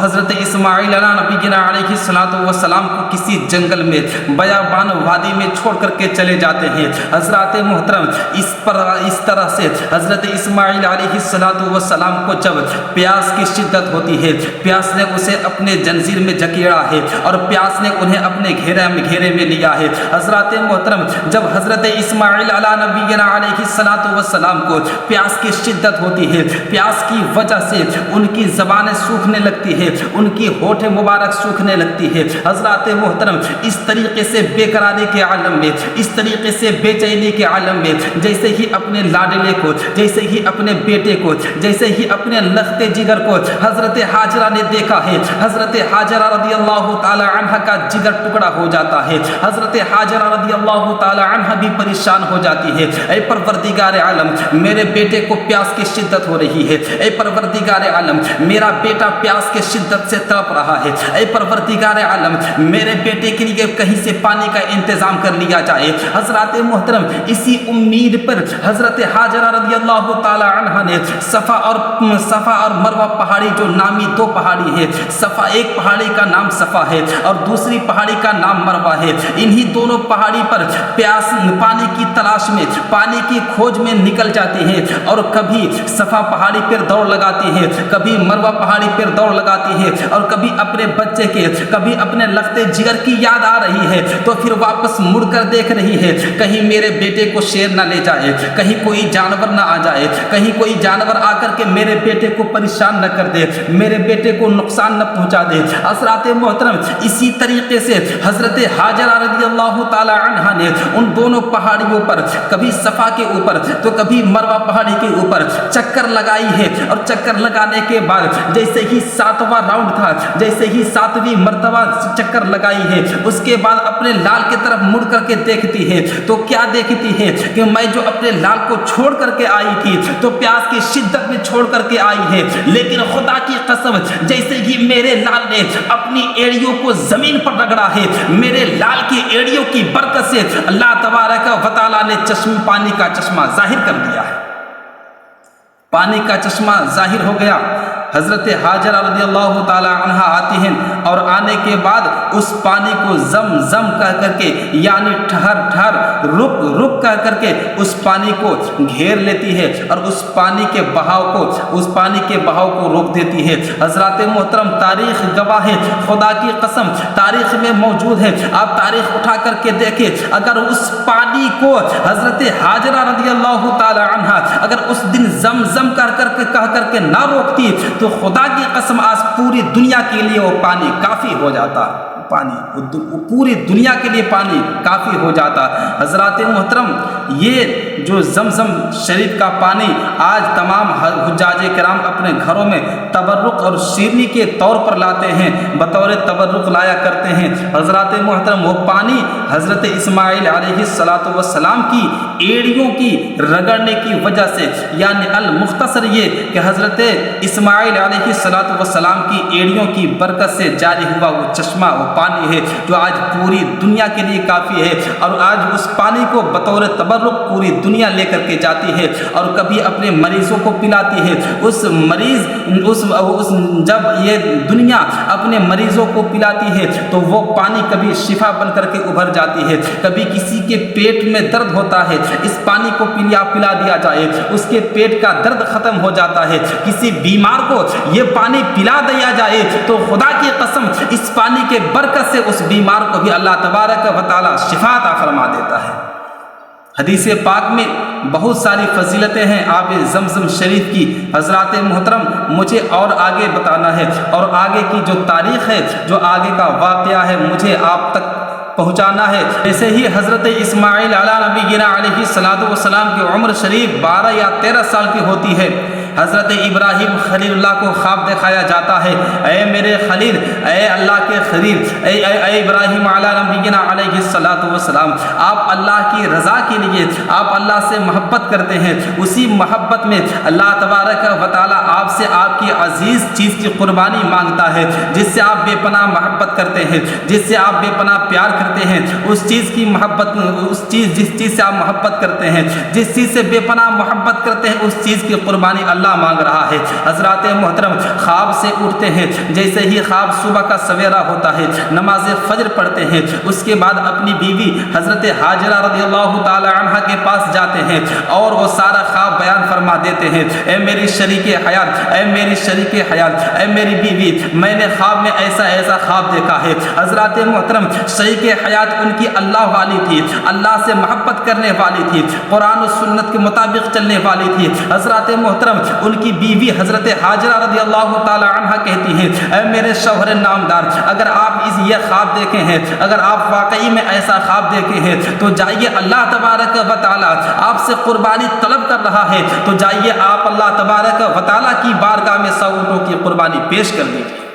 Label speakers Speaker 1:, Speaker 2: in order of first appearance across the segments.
Speaker 1: حضرت اسماعیل علیہ السلام کو کسی جنگل میں بیابان وادی میں چھوڑ کر کے چلے جاتے ہیں۔ حضرات محترم اس طرح سے حضرت اسماعیل علیہ السلام کو جب پیاس کی شدت ہوتی ہے، پیاس نے اسے اپنے زنجیر میں جکیڑا ہے اور پیاس نے انہیں اپنے گھیرے میں لیا ہے۔ حضرات محترم جب حضرت اسماعیل علیہ السلام کو پیاس کی شدت ہوتی ہے، پیاس کی وجہ سے ان کی زبانیں سوکھنے لگتی ہے، ان کی ہونٹ مبارک سوکھنے لگتی ہے۔ حضرات محترم اس طریقے سے بے قراری کے عالم میں، اس طریقے سے بے چینی کے عالم میں، جیسے ہی اپنے لاڈلے کو، جیسے ہی اپنے بیٹے کو، جیسے ہی اپنے لخت جگر کو حضرت حاجرہ نے دیکھا ہے، حضرت حاجرہ رضی اللہ تعالی عنہ کا جگر ٹکڑا ہو جاتا ہے۔ حضرت حاجرہ رضی اللہ تعالی عنہ بھی پریشان ہو جاتی ہے۔ اے پروردگار عالم، میرے بیٹے کو پیاس کی شدت ہو رہی ہے۔ اے پروردگار عالم، میرا بیٹا پیاس کی شدت سے تڑپ رہا ہے۔ اے پروردگار عالم، میرے بیٹے کے لیے کہیں سے پانی کا انتظام کر لیا جائے۔ حضرات محترم اسی امید پر حضرت حاجرہ رضی اللہ تعالی عنہ نے صفا اور مروہ پہاڑی جو نامی دو پہاڑی ہے، ایک پہاڑی کا نام صفا ہے اور دوسری پہاڑی کا نام مروہ ہے، انہی دونوں پہاڑی پر پانی کی تلاش میں، پانی کی کھوج میں نکل جاتی ہیں اور کبھی صفا پہاڑی پر دوڑ لگاتی ہیں، کبھی مروہ پہاڑی پر دوڑ لگاتی ہیں اور کبھی اپنے بچے کے، کبھی اپنے لخت جگر کی یاد آ رہی ہے تو پھر واپس مڑ کر دیکھ رہی ہے کہیں میرے بیٹے کو شیر نہ لے جائے، کہیں کوئی جانور نہ آ جائے، کہیں کوئی جانور آ کر کے میرے بیٹے کو پریشان نہ کر دے، میرے بیٹے کو نقصان نہ پہنچا دے۔ حضرات محترم اسی طریقے سے حضرت حاجرہ رضی اللہ تعالی عنہ نے ان دونوں پہاڑیوں پر، کبھی صفا کے اوپر تو کبھی مروہ پہاڑی کے اوپر چکر لگائی ہے اور چکر لگانے کے بعد جیسے ہی 7واں راؤنڈ تھا، جیسے ہی 7ویں مرتبہ چکر لگائی ہے، اس کے بعد اپنے لال کی طرف مڑ کر کے دیکھتی ہے تو کیا دیکھتی ہے کہ میں جو اپنے لال کو چھوڑ کر کے آئی تھی تو پیاس کی شدت میں چھوڑ کر کے آئی ہے، لیکن خدا کی قسم جیسے ہی میرے لال نے اپنی ایڑیوں کو زمین پر رگڑا ہے، میرے لال کی ایڑیوں کی برکت سے اللہ تبارک و تعالی نے پانی کا چشمہ ظاہر کر دیا ہے، پانی کا چشمہ ظاہر ہو گیا۔ حضرت حاجرہ رضی اللہ تعالی عنہ آتی ہیں اور آنے کے بعد اس پانی کو زم زم کہہ کر کے، یعنی ٹھہر ٹھہر، رک رک کہہ کر کے اس پانی کو گھیر لیتی ہے اور اس پانی کے بہاؤ کو روک دیتی ہے۔ حضرات محترم تاریخ گواہ ہے، خدا کی قسم تاریخ میں موجود ہے، آپ تاریخ اٹھا کر کے دیکھیں، اگر اس پانی کو حضرت حاجرہ رضی اللہ تعالی عنہ اگر اس دن زم زم کہہ کر کے نہ روکتی تو خدا کی قسم آج پوری دنیا کے لیے وہ پانی کافی ہو جاتا، پوری دنیا کے لیے پانی کافی ہو جاتا۔ حضرات محترم یہ جو زمزم شریف کا پانی آج تمام حجاج کرام اپنے گھروں میں تبرک اور شیرنی کے طور پر لاتے ہیں، بطور تبرک لایا کرتے ہیں۔ حضرات محترم وہ پانی حضرت اسماعیل علیہ السلام کی ایڑیوں کی رگڑنے کی وجہ سے، یعنی المختصر یہ کہ حضرت اسماعیل علیہ السلام کی ایڑیوں کی برکت سے جاری ہوا وہ چشمہ، وہ پانی ہے جو آج پوری دنیا کے لیے کافی ہے، اور آج اس پانی کو بطور تبرک پوری دنیا لے کر کے جاتی ہے اور کبھی اپنے مریضوں کو پلاتی ہے۔ جب یہ دنیا اپنے مریضوں کو پلاتی ہے تو وہ پانی کبھی شفا بن کر کے ابھر جاتی ہے، کبھی کسی کے پیٹ میں درد ہوتا ہے، اس پانی کو پلا دیا جائے، اس کے پیٹ کا درد ختم ہو جاتا ہے، کسی بیمار کو یہ پانی پلا دیا جائے تو خدا کی قسم اس پانی کے برکت سے اس بیمار کو بھی اللہ تبارک و تعالی شفا عطا فرما دیتا ہے۔ حدیث پاک میں بہت ساری فضیلتیں ہیں آب زمزم شریف کی۔ حضرات محترم مجھے اور آگے بتانا ہے اور آگے کی جو تاریخ ہے، جو آگے کا واقعہ ہے، مجھے آپ تک پہنچانا ہے۔ جیسے ہی حضرت اسماعیل علیہ السلام کی عمر شریف 12 یا 13 سال کی ہوتی ہے، حضرت ابراہیم خلیل اللہ کو خواب دکھایا جاتا ہے، اے میرے خلیل، اے اللہ کے خلیل، اے ابراہیم علیہ السلام، آپ اللہ کی رضا کے لیے آپ اللہ سے محبت کرتے ہیں، اسی محبت میں اللہ تبارک و تعالی آپ سے آپ کی عزیز چیز کی قربانی مانگتا ہے، جس سے آپ بے پناہ محبت کرتے ہیں، جس سے آپ بے پناہ پیار کرتے ہیں، اس چیز کی محبت، جس چیز سے آپ محبت کرتے ہیں، جس چیز سے بے پناہ محبت کرتے ہیں، اس چیز کی قربانی اللہ مانگ رہا ہے۔ حضرات محترم خواب سے اٹھتے ہیں، جیسے ہی خواب صبح کا سویرا ہوتا ہے نماز فجر پڑھتے ہیں، اس کے بعد اپنی بیوی حضرت ہاجرہ رضی اللہ تعالی عنہ کے پاس جاتے ہیں اور وہ سارا خواب بیان فرما دیتے ہیں۔ اے میری شریک حیات، اے میری شریک حیات، اے میری بیوی، میں نے خواب میں ایسا ایسا خواب دیکھا ہے۔ حضرات محترم شریک حیات ان کی اللہ والی تھی، اللہ سے محبت کرنے والی تھی، قرآن و سنت کے مطابق چلنے والی تھی۔ حضرات محترم ان کی بیوی حضرت ہاجرہ رضی اللہ تعالی عنہ کہتی ہیں، اے میرے شوہر نامدار، اگر آپ یہ خواب دیکھے ہیں، اگر آپ واقعی میں ایسا خواب دیکھے ہیں تو جائیے، اللہ تبارک و تعالی آپ سے قربانی طلب کر رہا ہے، تو جائیے آپ اللہ تبارک و تعالی کی بارگاہ میں 100 اونٹوں کی قربانی پیش کر دیجیے۔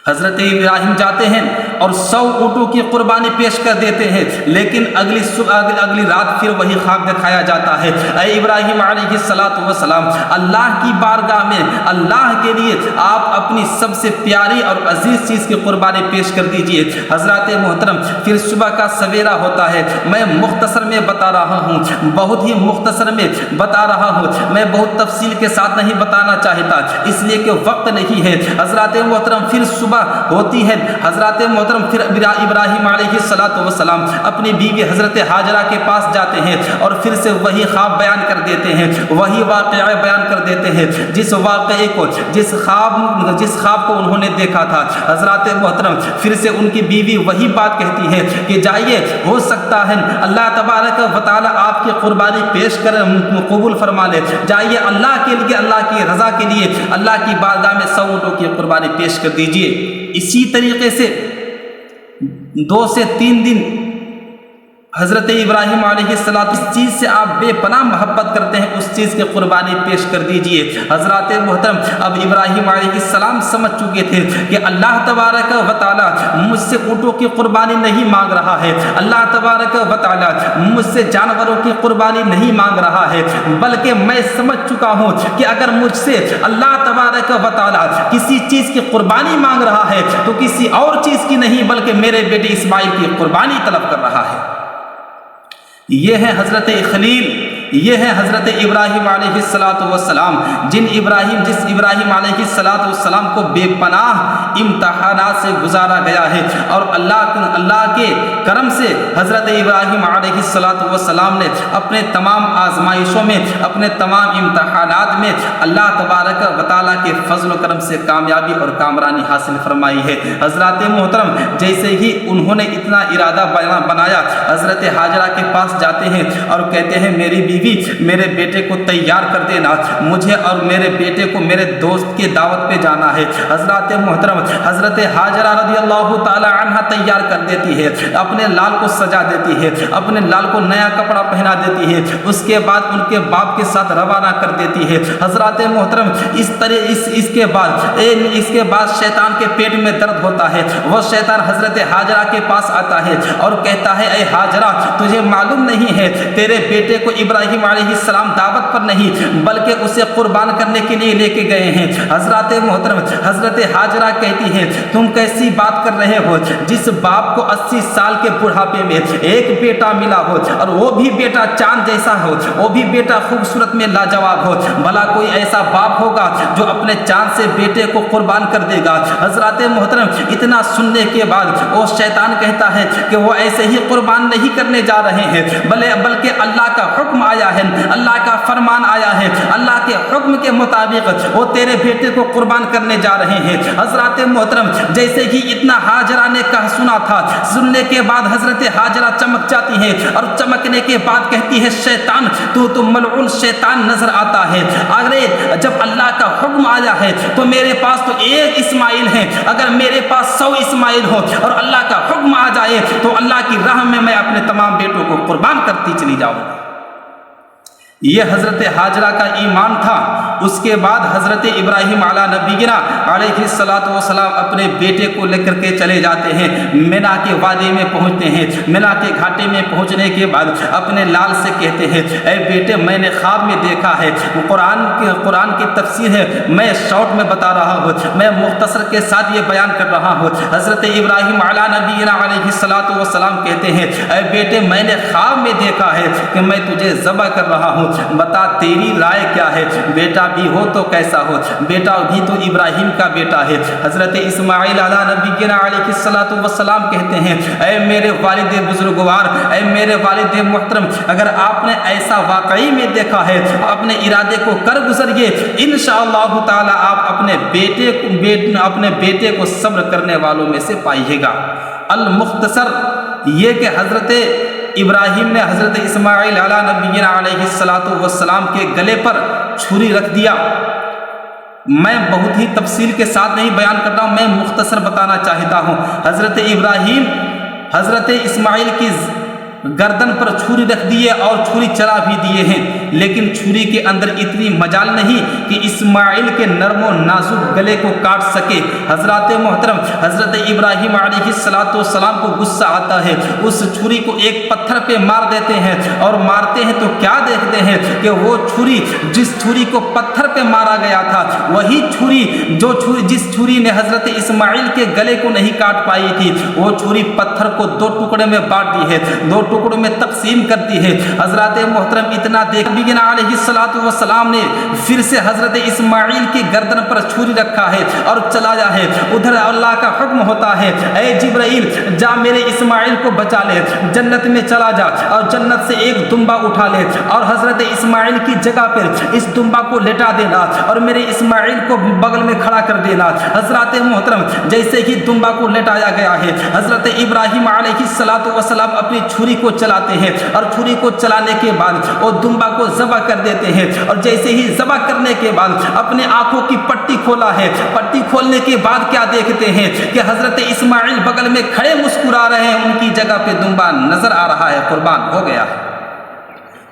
Speaker 1: حضرت ابراہیم جاتے ہیں اور 100 اونٹوں کی قربانی پیش کر دیتے ہیں، لیکن اگلی رات پھر وہی خواب دکھایا جاتا ہے۔ اے ابراہیم علیہ السلام، اللہ کی بارگاہ میں اللہ کے لیے آپ اپنی سب سے پیاری اور عزیز چیز کی قربانی پیش کر دیجئے۔ حضرات محترم پھر صبح کا سویرا ہوتا ہے، میں مختصر میں بتا رہا ہوں، بہت ہی مختصر میں بتا رہا ہوں، میں بہت تفصیل کے ساتھ نہیں بتانا چاہتا اس لیے کہ وقت نہیں ہے۔ حضرات محترم پھر صبح ہوتی ہے، حضرات محترم پھر ابراہیم علیہ السلام اپنی بیوی حضرت ہاجرہ کے پاس جاتے ہیں اور پھر سے وہی خواب بیان کر دیتے ہیں، وہی واقعہ بیان کر دیتے ہیں جس واقعے کو جس خواب کو انہوں نے دیکھا تھا۔ حضرات محترم پھر سے ان کی بیوی وہی بات کہتی ہے کہ جائیے، ہو سکتا ہے اللہ تبارک و تعالی آپ کی قربانی پیش کر قبول فرما لے، جائیے اللہ کے لیے، اللہ کی رضا کے لیے اللہ کی بارگاہ میں 100 اونٹوں کی قربانی پیش کر دیجیے۔ اسی طریقے سے 2 سے 3 دن حضرت ابراہیم علیہ السلام اس چیز سے آپ بے پناہ محبت کرتے ہیں، اس چیز کی قربانی پیش کر دیجئے۔ حضرات محترم اب ابراہیم علیہ السلام سمجھ چکے تھے کہ اللہ تبارک و تعالی مجھ سے اونٹوں کی قربانی نہیں مانگ رہا ہے، اللہ تبارک و تعالی مجھ سے جانوروں کی قربانی نہیں مانگ رہا ہے، بلکہ میں سمجھ چکا ہوں کہ اگر مجھ سے اللہ تبارک و تعالی کسی چیز کی قربانی مانگ رہا ہے تو کسی اور چیز کی نہیں بلکہ میرے بیٹے اسماعیل کی قربانی طلب کر رہا ہے۔ یہ ہے حضرت خلیل، یہ ہے حضرت ابراہیم علیہ السلام، جس ابراہیم علیہ السلام کو بے پناہ امتحانات سے گزارا گیا ہے، اور اللہ کے کرم سے حضرت ابراہیم علیہ السلام نے اپنے تمام آزمائشوں میں، اپنے تمام امتحانات میں اللہ تبارک و تعالیٰ کے فضل و کرم سے کامیابی اور کامرانی حاصل فرمائی ہے۔ حضرات محترم جیسے ہی انہوں نے اتنا ارادہ بنایا، حضرت ہاجرہ کے پاس جاتے ہیں اور کہتے ہیں میری بیوی میرے بیٹے کو تیار کر دینا، مجھے اور میرے بیٹے کو میرے دوست کی دعوت پہ جانا ہے۔ حضرات محترم حضرت ہاجرہ رضی اللہ تعالی عنہ تیار کر دیتی ہے، اپنے لال کو سجا دیتی ہے، اپنے لال کو نیا کپڑا پہنا دیتی ہے، اس کے بعد ان کے باپ کے ساتھ روانہ کر دیتی ہے۔ حضرات محترم اس کے بعد شیطان کے پیٹ میں درد ہوتا ہے، وہ شیطان حضرت ہاجرہ کے پاس آتا ہے اور کہتا ہے اے ہاجرہ تجھے معلوم نہیں ہے تیرے بیٹے کو ابراہیم علیہ السلام دعوت پر نہیں بلکہ اسے قربان کرنے کے لیے لے کے گئے ہیں۔ حضرات محترم حضرت ہاجرہ کہتی ہیں تم کیسی بات کر رہے ہو، جس باپ کو 80 سال کے بڑھاپے میں ایک بیٹا ملا ہو اور وہ بھی بیٹا چاند جیسا ہو، وہ بھی بیٹا خوبصورت میں لاجواب ہو، بھلا کوئی ایسا باپ ہوگا جو اپنے چاند سے بیٹے کو قربان کر دے گا۔ حضرات محترم اتنا سننے کے بعد وہ شیطان کہتا ہے کہ وہ ایسے ہی قربان نہیں کرنے جا رہے ہیں بلکہ اللہ کا حکم آیا ہے، اللہ کا فرمان آیا ہے، اللہ کے حکم کے مطابق وہ تیرے بیٹے کو قربان کرنے جا رہے ہیں۔ حضرات محترم جیسے ہی اتنا ہاجرہ نے سنا تھا، سننے کے بعد حضرت ہاجرہ چمک جاتی ہے اور چمکنے کے بعد کہتی ہے شیطان تو ملعون شیطان نظر آتا ہے، اگر جب اللہ کا حکم آیا ہے تو میرے پاس تو ایک اسماعیل ہے، اگر میرے پاس 100 اسماعیل ہو اور اللہ کا حکم آ جائے تو اللہ کی راہ میں اپنے تمام بیٹوں کو قربان کرتی چلی جاؤں۔ یہ حضرت ہاجرہ کا ایمان تھا۔ اس کے بعد حضرت ابراہیم علیہ نبینا علیہ السلام اپنے بیٹے کو لے کر کے چلے جاتے ہیں، مینا کے وادی میں پہنچتے ہیں۔ مینا کے گھاٹے میں پہنچنے کے بعد اپنے لال سے کہتے ہیں اے بیٹے میں نے خواب میں دیکھا ہے، قرآن کی تفسیر ہے، میں شارٹ میں بتا رہا ہوں، میں مختصر کے ساتھ یہ بیان کر رہا ہوں۔ حضرت ابراہیم علیہ نبینا علیہ السلام کہتے ہیں اے بیٹے میں نے خواب میں دیکھا ہے کہ میں تجھے ذبح کر رہا ہوں، بتا تیری رائے کیا ہے، بیٹا بھی ہو تو کیسا ہو، بیٹا بھی تو ابراہیم کا بیٹا ہے۔ حضرت اسماعیل علیہ نبینا علیہ الصلوۃ والسلام کہتے ہیں اے میرے والد بزرگوار، اے میرے والد محترم، اگر آپ نے ایسا واقعی میں دیکھا ہے اپنے ارادے کو کر گزریے، انشاءاللہ تعالی آپ اپنے بیٹے کو صبر کرنے والوں میں سے پائیے گا۔ المختصر یہ کہ حضرت ابراہیم نے حضرت اسماعیل علیہ نبینا علیہ الصلوۃ والسلام کے گلے پر چھری رکھ دیا۔ میں بہت ہی تفصیل کے ساتھ نہیں بیان کرتا ہوں، میں مختصر بتانا چاہتا ہوں۔ حضرت ابراہیم حضرت اسماعیل کی گردن پر چھری رکھ دیے اور چھری چلا بھی دیے ہیں، لیکن چھری کے اندر اتنی مجال نہیں کہ اسماعیل کے نرم و نازک گلے کو کاٹ سکے۔ حضرات محترم، حضرت ابراہیم علیہ السلام کو غصہ آتا ہے، اس چھری کو ایک پتھر پہ مار دیتے ہیں، اور مارتے ہیں تو کیا دیکھتے ہیں کہ وہ چھری، جس چھری کو پتھر پہ مارا گیا تھا، وہی جس چھری نے حضرت اسماعیل کے گلے کو نہیں کاٹ پائی تھی، وہ چھری پتھر کو دو ٹکڑے میں بانٹ دی ہے، دو ٹکڑوں میں تقسیم کرتی ہے۔ حضرات محترم اتنا دیکھ نبینا علیہ الصلوۃ والسلام نے پھر سے حضرت اسماعیل کی گردن پر چھری رکھا ہے اور چلایا ہے۔ ادھر اللہ کا حکم ہوتا ہے اے جبرائیل جا میرے اسماعیل کو بچا لے، جنت میں چلا جا اور جنت سے ایک دمبا اٹھا لے اور حضرت اسماعیل کی جگہ پر اس دمبا کو لٹا دینا اور میرے اسماعیل کو بغل میں کھڑا کر دینا۔ حضرات محترم جیسے ہی دمبا کو لٹایا گیا ہے، حضرت ابراہیم علیہ السلام اپنی چھری کو چلاتے ہیں اور چھری کو چلانے کے بعد وہ دمبا کو ذبح کر دیتے ہیں، اور جیسے ہی ذبح کرنے کے بعد اپنے آنکھوں کی پٹی کھولا ہے، پٹی کھولنے کے بعد کیا دیکھتے ہیں کہ حضرت اسماعیل بغل میں کھڑے مسکرا رہے ہیں، ان کی جگہ پہ دمبا نظر آ رہا ہے، قربان ہو گیا ہے،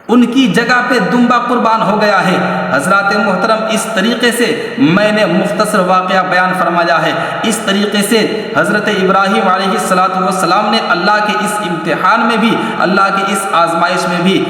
Speaker 1: ان کی جگہ پہ دمبا قربان ہو گیا ہے۔ حضرات محترم اس طریقے سے میں نے مختصر واقعہ بیان فرمایا ہے۔ اس طریقے سے حضرت ابراہیم علیہ السلام نے اللہ کے اس امتحان میں بھی، اللہ کی اس آزمائش میں بھی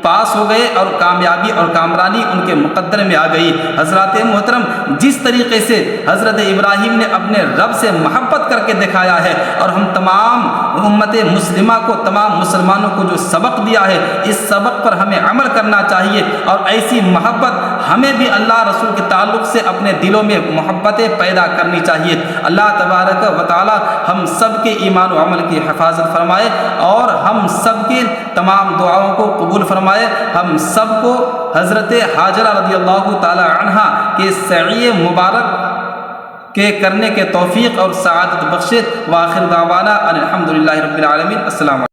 Speaker 1: پاس ہو گئے اور کامیابی اور کامرانی ان کے مقدر میں آ گئی۔ حضرات محترم جس طریقے سے حضرت ابراہیم نے اپنے رب سے محبت کر کے دکھایا ہے، اور ہم تمام امت مسلمہ کو، تمام مسلمانوں کو جو سبق دیا ہے، اس سبق پر ہمیں عمل کرنا چاہیے، اور ایسی محبت ہمیں بھی اللہ رسول کے تعلق سے اپنے دلوں میں محبتیں پیدا کرنی چاہیے۔ اللہ تبارک و تعالی ہم سب کے ایمان و عمل کی حفاظت فرمائے اور ہم سب کے تمام دعاؤں کو قبول فرمائے۔ ہم سب کو حضرت حاجرہ رضی اللہ تعالی عنہا کے سعی مبارک کے کرنے کے توفیق اور سعادت بخشے۔ وآخر دعوانا ان الحمدللہ رب العالمین۔ السلام علیکم۔